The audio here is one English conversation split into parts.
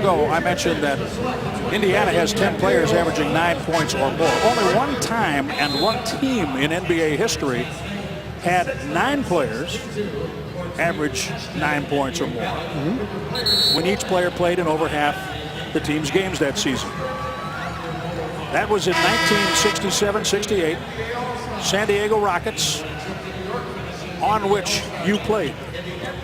ago, I mentioned that Indiana has 10 players averaging 9 points or more. Only one time and one team in NBA history had 9 players average 9 points or more. When each player played in over half the team's games that season. That was in 1967-68, San Diego Rockets, on which you played.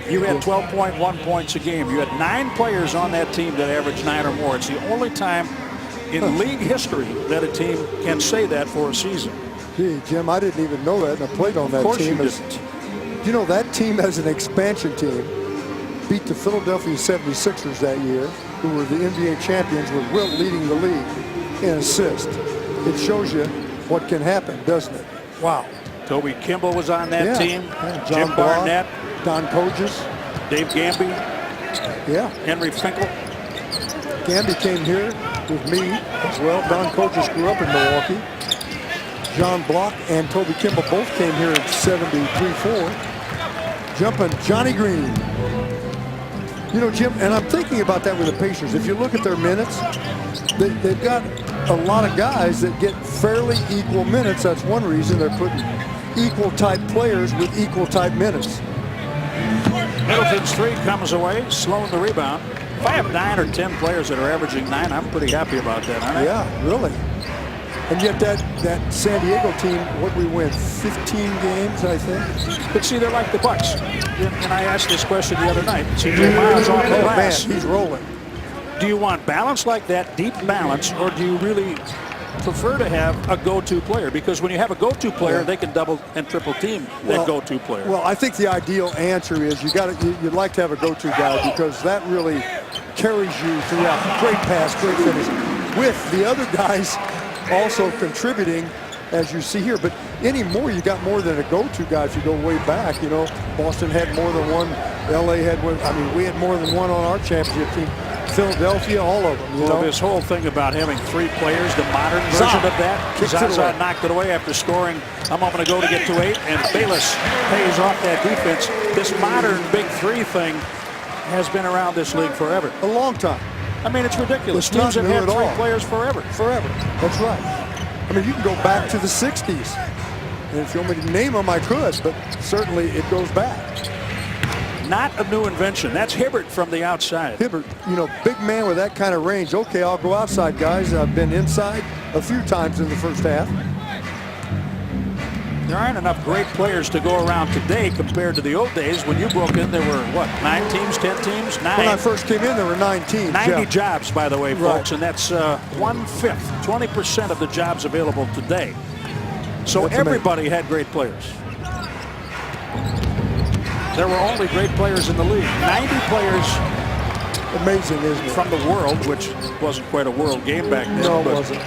You had 12.1 points a game. You had 9 players on that team that averaged 9 or more. It's the only time in league history that a team can say that for a season. Gee, Jim, I didn't even know that, and I played on that team. Of course you didn't. You know, that team as an expansion team beat the Philadelphia 76ers that year, who were the NBA champions, with Wilt leading the league in assists. It shows you what can happen, doesn't it? Wow. Toby Kimball was on that team. Yeah. Jim Block, Barnett. Don Kojas. Dave Gamby. Yeah. Henry Finkel. Gamby came here with me as well. Don Kojas grew up in Milwaukee. John Block and Toby Kimball both came here in 73-4. Jumping Johnny Green. You know, Jim, and I'm thinking about that with the Pacers. If you look at their minutes, they've got a lot of guys that get fairly equal minutes. That's one reason they're putting equal type players with equal type minutes. Middleton's three comes away, slowing the rebound. If I have 9 or 10 players that are averaging 9, I'm pretty happy about that, aren't I? Yeah, really. And yet that San Diego team, what we win, 15 games, I think. But see, they're like the Bucks. And I asked this question the other night. C.J. Miles off the glass. Man, he's rolling. Do you want balance like that, deep balance, or do you really prefer to have a go-to player? Because when you have a go-to player, they can double and triple team that go-to player. Well, I think the ideal answer is you'd like to have a go-to guy, because that really carries you throughout. Great pass, great finish, with the other guys also contributing, as you see here. But anymore, you got more than a go-to guy. If you go way back, you know, Boston had more than one. LA had one. I mean, we had more than one on our championship team. Philadelphia, all of them. You know? This whole thing about having 3 players, the modern version of that. Zaza knocked it away after scoring a moment ago to get to 8, and Bayless pays off that defense. This modern big 3 thing has been around this league forever. A long time. I mean, it's ridiculous. It's Teams have had 3 all. players forever. Forever. That's right. I mean, you can go back to the 60s. And if you want me to name them, I could, but certainly it goes back. Not a new invention. That's Hibbert from the outside. Hibbert, you know, big man with that kind of range. Okay, I'll go outside, guys. I've been inside a few times in the first half. There aren't enough great players to go around today compared to the old days. When you broke in, there were, what, 9 teams, 10 teams? 9. When I first came in, there were 9 teams. 90 jobs, by the way, folks, and that's 1/5, 20% of the jobs available today. So that's everybody had great players. There were only great players in the league. 90 players. Amazing, isn't it? From the world, which wasn't quite a world game back then. No, it wasn't.